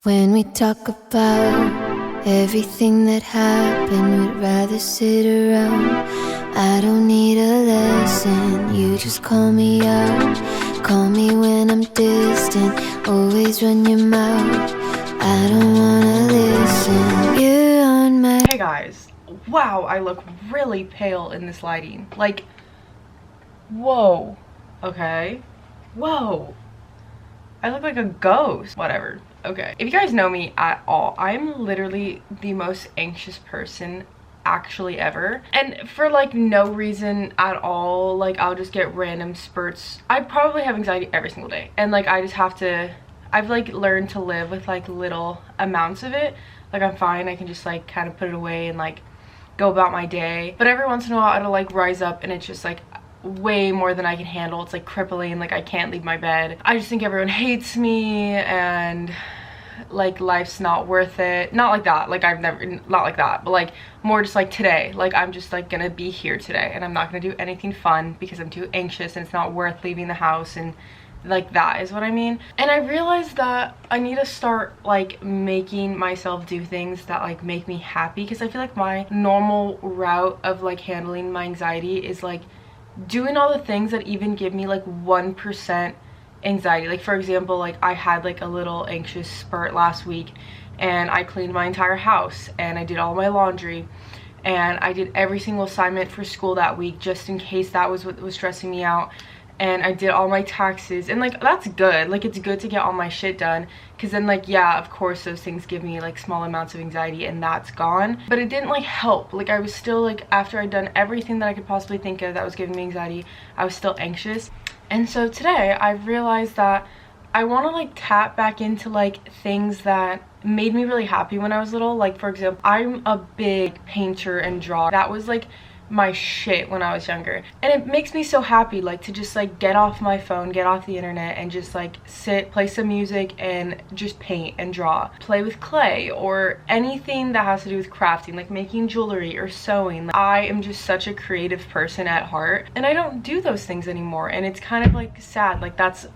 When we talk about everything that happened, we'd rather sit around. I don't need a lesson, you just call me out. Call me when I'm distant, always run your mouth. I don't wanna listen, you're on my... Hey guys, wow, I look really pale in this lighting. Like, whoa, okay, whoa. I look like a ghost. Whatever. Okay. If you guys know me at all, I'm literally the most anxious person actually ever. And for like no reason at all. Like I'll just get random spurts. I probably have anxiety every single day. And like I just have to, I've like learned to live with like little amounts of it. Like I'm fine. I can just like kind of put it away and like go about my day. But every once in a while it'll like rise up and it's just like way more than I can handle. It's like crippling, like I can't leave my bed. I just think everyone hates me and like life's not worth it. Not like that, like I've never, not like that, but like more just like today, like I'm just like gonna be here today and I'm not gonna do anything fun because I'm too anxious and it's not worth leaving the house, and like that is what I mean. And I realized that I need to start like making myself do things that like make me happy, because I feel like my normal route of like handling my anxiety is like doing all the things that even give me like 1% anxiety. Like for example, like I had like a little anxious spurt last week and I cleaned my entire house and I did all my laundry and I did every single assignment for school that week just in case that was what was stressing me out, and I did all my taxes, and like that's good. Like it's good to get all my shit done, because then like yeah, of course those things give me like small amounts of anxiety and that's gone, but it didn't like help. Like I was still like, after I'd done everything that I could possibly think of that was giving me anxiety, I was still anxious. And so today I realized that I want to like tap back into like things that made me really happy when I was little. Like for example, I'm a big painter and drawer. That was like my shit when I was younger, and it makes me so happy like to just like get off my phone, get off the internet, and just like sit, play some music and just paint and draw, play with clay or anything that has to do with crafting, like making jewelry or sewing. I am just such a creative person at heart, and I don't do those things anymore, and it's kind of like sad. Like that's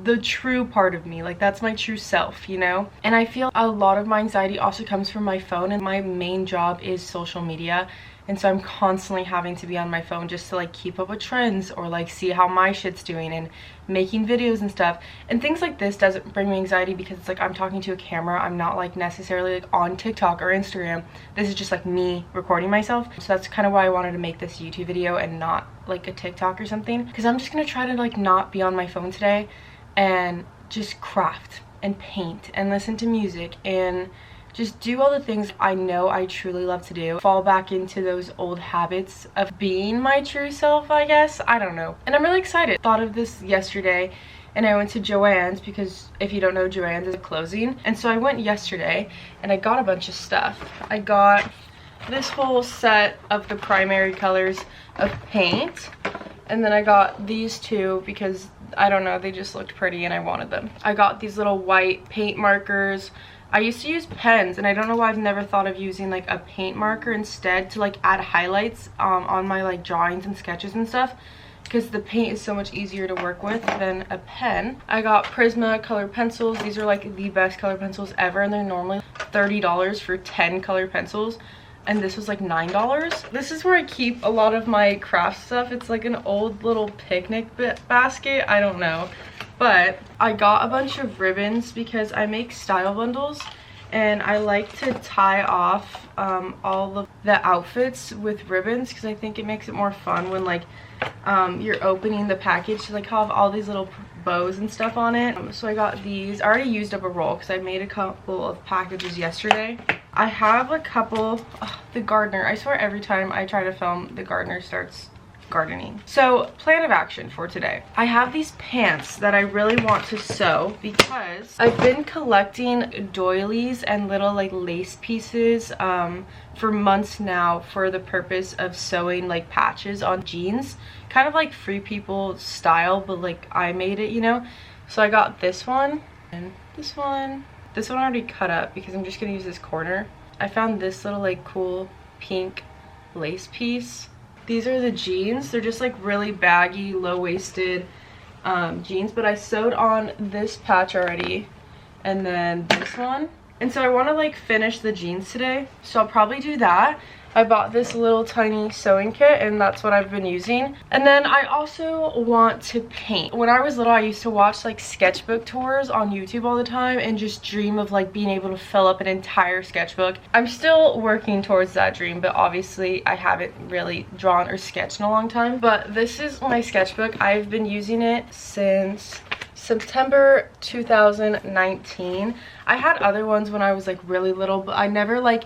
the true part of me, like that's my true self, you know. And I feel a lot of my anxiety also comes from my phone, and my main job is social media, and so I'm constantly having to be on my phone just to like keep up with trends or like see how my shit's doing and making videos and stuff. And things like this doesn't bring me anxiety because it's like I'm talking to a camera. I'm not like necessarily like on TikTok or Instagram. This is just like me recording myself. So that's kind of why I wanted to make this YouTube video and not like a TikTok or something, because I'm just gonna try to like not be on my phone today and just craft and paint and listen to music and just do all the things I know I truly love to do. Fall back into those old habits of being my true self, I guess. I don't know. And I'm really excited. Thought of this yesterday and I went to Joann's, because if you don't know, Joann's is closing. And so I went yesterday and I got a bunch of stuff. I got this whole set of the primary colors of paint. And then I got these two because, I don't know, they just looked pretty and I wanted them. I got these little white paint markers. I used to use pens, and I don't know why I've never thought of using like a paint marker instead to like add highlights on my like drawings and sketches and stuff, because the paint is so much easier to work with than a pen. I got Prisma color pencils. These are like the best color pencils ever, and they're normally $30 for 10 color pencils, and this was like $9. This is where I keep a lot of my craft stuff. It's like an old little picnic basket, I don't know. But I got a bunch of ribbons because I make style bundles and I like to tie off all of the outfits with ribbons, because I think it makes it more fun when like you're opening the package to like have all these little bows and stuff on it. So I got these. I already used up a roll because I made a couple of packages yesterday. I have a couple. The gardener, I swear every time I try to film, the gardener starts gardening. So plan of action for today. I have these pants that I really want to sew because I've been collecting doilies and little like lace pieces for months now for the purpose of sewing like patches on jeans, kind of like Free People style, but like I made it, you know. So I got this one and this one. This one already cut up because I'm just gonna use this corner. I found this little like cool pink lace piece. These are the jeans. They're just like really baggy, low-waisted jeans, but I sewed on this patch already, and then this one. And so I want to like finish the jeans today, so I'll probably do that. I bought this little tiny sewing kit and that's what I've been using. And then I also want to paint. When I was little, I used to watch like sketchbook tours on YouTube all the time and just dream of like being able to fill up an entire sketchbook. I'm still working towards that dream, but obviously I haven't really drawn or sketched in a long time. But this is my sketchbook. I've been using it since September 2019. I had other ones when I was like really little, but I never like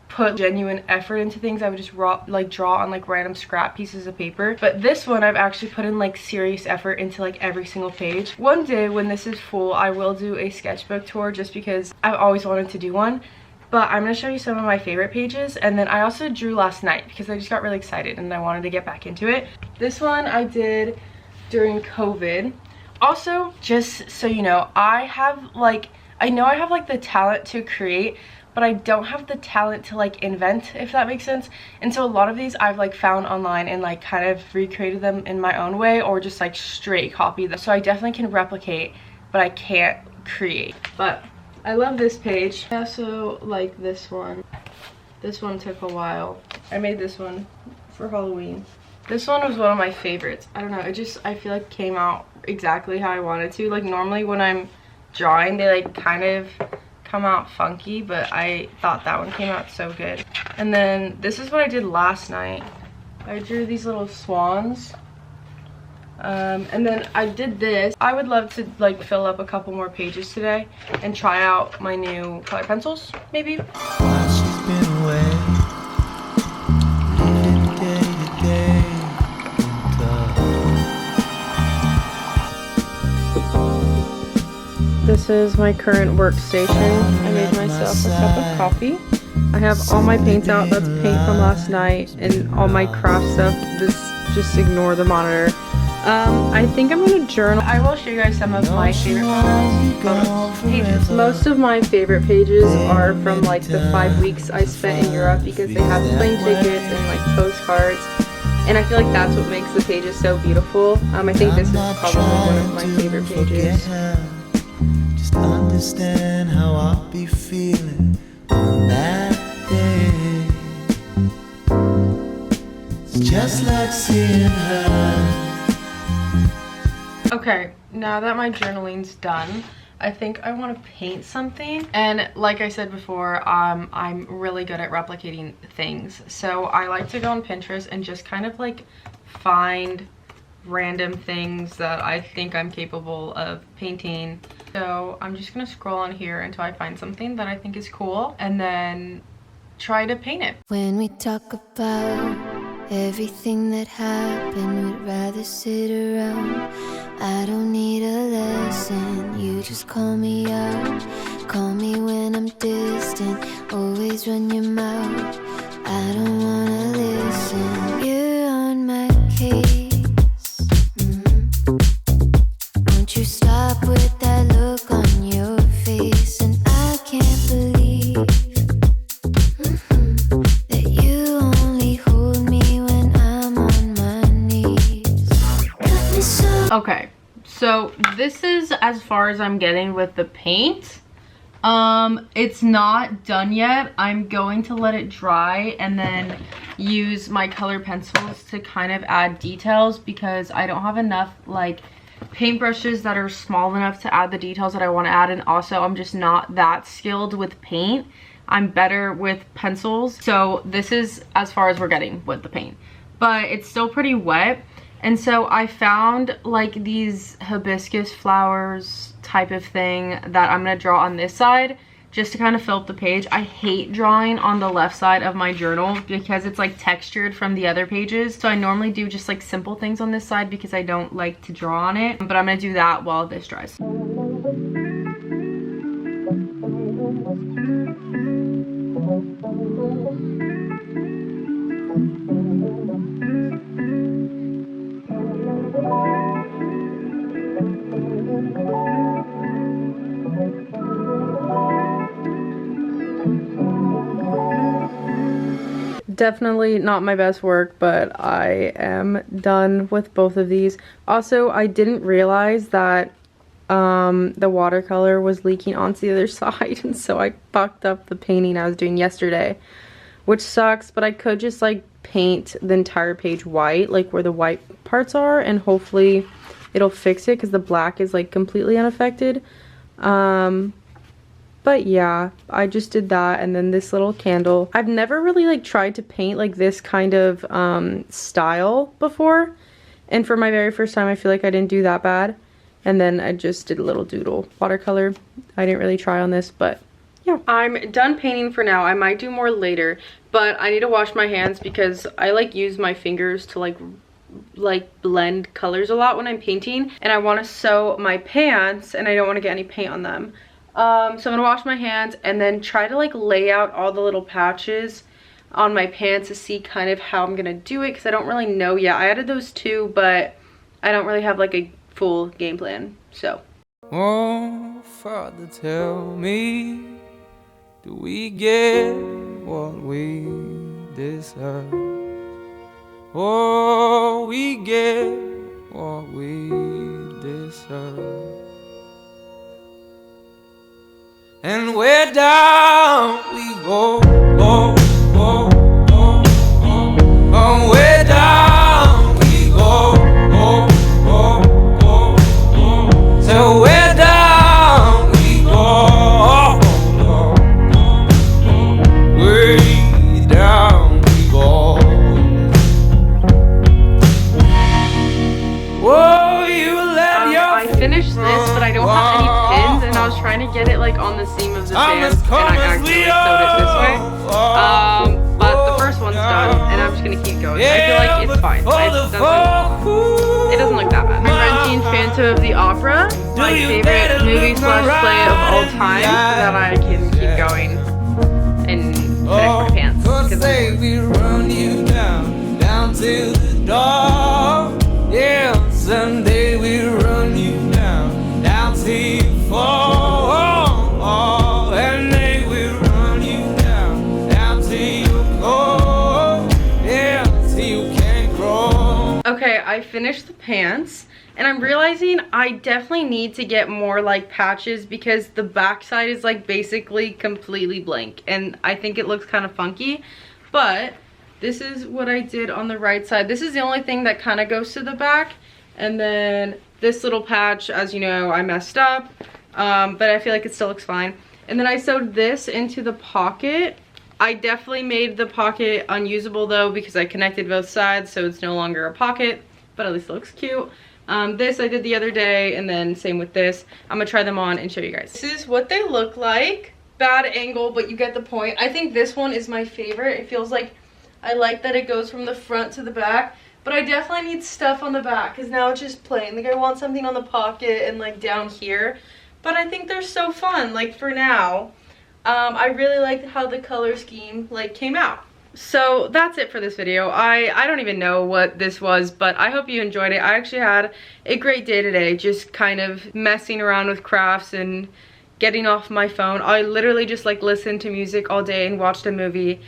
put genuine effort into things. I would just draw on like random scrap pieces of paper. But this one I've actually put in like serious effort into like every single page. One day when this is full, I will do a sketchbook tour just because I've always wanted to do one. But I'm going to show you some of my favorite pages. And then I also drew last night because I just got really excited and I wanted to get back into it. This one I did during COVID. Also, just so you know, I know I have like the talent to create, but I don't have the talent to like invent, if that makes sense. And so a lot of these I've like found online and like kind of recreated them in my own way, or just like straight copy them. So I definitely can replicate, but I can't create. But I love this page. I also like this one. This one took a while. I made this one for Halloween. This one was one of my favorites. I don't know, I feel like came out exactly how I wanted to. Like normally when I'm drawing, they like kind of come out funky, but I thought that one came out so good. And then this is what I did last night. I drew these little swans. And then I did this. I would love to like fill up a couple more pages today and try out my new color pencils, maybe. While she's been away, living day to day. This is my current workstation. I made myself a cup of coffee. I have all my paints out. That's paint from last night, and all my craft stuff. Just ignore the monitor. I think I'm gonna journal. I will show you guys some of my favorite pages. Most of my favorite pages are from like the 5 weeks I spent in Europe because they have plane tickets and like postcards. And I feel like that's what makes the pages so beautiful. I think this is probably one of my favorite pages. Just understand how I'll be feeling on that day. It's just like seeing her. Okay, now that my journaling's done, I think I want to paint something. And like I said before, I'm really good at replicating things. So I like to go on Pinterest and just kind of like find random things that I think I'm capable of painting. So I'm just gonna scroll on here until I find something that I think is cool and then try to paint it. When we talk about everything that happened, we'd rather sit around. I don't need a lesson, you just call me out. Call me when I'm distant, always run your mouth. I don't wanna listen, you're on my case. Won't you stop with that look on your face? And I can't believe that you only hold me when I'm on my knees. Cut me so. Okay, so this is as far as I'm getting with the paint. It's not done yet. I'm going to let it dry and then use my color pencils to kind of add details because I don't have enough like paintbrushes that are small enough to add the details that I want to add, and also I'm just not that skilled with paint. I'm better with pencils, so this is as far as we're getting with the paint, but it's still pretty wet. And so I found like these hibiscus flowers type of thing that I'm gonna draw on this side just to kind of fill up the page. I hate drawing on the left side of my journal because it's like textured from the other pages. So I normally do just like simple things on this side because I don't like to draw on it. But I'm gonna do that while this dries. Definitely not my best work, but I am done with both of these. Also, I didn't realize that the watercolor was leaking onto the other side, and so I fucked up the painting I was doing yesterday, which sucks, but I could just like paint the entire page white, like where the white parts are, and hopefully it'll fix it because the black is like completely unaffected. But yeah, I just did that, and then this little candle. I've never really like tried to paint like this kind of style before, and for my very first time I feel like I didn't do that bad. And then I just did a little doodle watercolor. I didn't really try on this, but yeah. I'm done painting for now. I might do more later, but I need to wash my hands because I like use my fingers to like blend colors a lot when I'm painting, and I want to sew my pants and I don't want to get any paint on them. So I'm gonna wash my hands and then try to like lay out all the little patches on my pants to see kind of how I'm gonna do it, because I don't really know yet. I added those two, but I don't really have like a full game plan. So oh, Father, tell me, do we get what we deserve? Oh, we get what we deserve. And where down we go, go, go, go, go. Oh, where down we go, go, go, go, go. So where down we go, go, go, go. Way down we go. Whoa, you let your I finished this, but I don't have any pins, and I was trying to get it like on the seam of the pants, and I accidentally sewed it this way. But the first one's done, and I'm just gonna keep going. I feel like it's fine. It doesn't look that bad. I'm renting Phantom of the Opera, my favorite movie / play of all time, so that I can keep going and finish my pants. Cause say we run you down to the door. Yeah, someday we run you down till you fall. And they will run you down till you go. Yeah, till you can't grow. Okay, I finished the pants, and I'm realizing I definitely need to get more like patches because the back side is like basically completely blank, and I think it looks kind of funky. But this is what I did on the right side. This is the only thing that kind of goes to the back, and then this little patch, as you know, I messed up, but I feel like it still looks fine. And then I sewed this into the pocket. I definitely made the pocket unusable though, because I connected both sides, so it's no longer a pocket, but at least it looks cute. This I did the other day, and then same with this. I'm gonna try them on and show you guys. This is what they look like. Bad angle, but you get the point. I think this one is my favorite. It feels like, I like that it goes from the front to the back, but I definitely need stuff on the back because now it's just plain. Like I want something on the pocket and like down here, but I think they're so fun. Like for now, I really like how the color scheme like came out. So that's it for this video. I don't even know what this was, but I hope you enjoyed it. I actually had a great day today, just kind of messing around with crafts and getting off my phone. I literally just like listened to music all day and watched a movie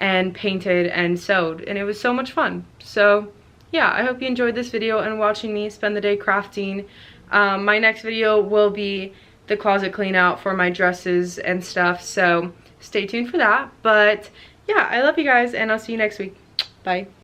and painted and sewed, and it was so much fun. So yeah, I hope you enjoyed this video and watching me spend the day crafting. My next video will be the closet clean out for my dresses and stuff, so stay tuned for that. But yeah, I love you guys, and I'll see you next week. Bye.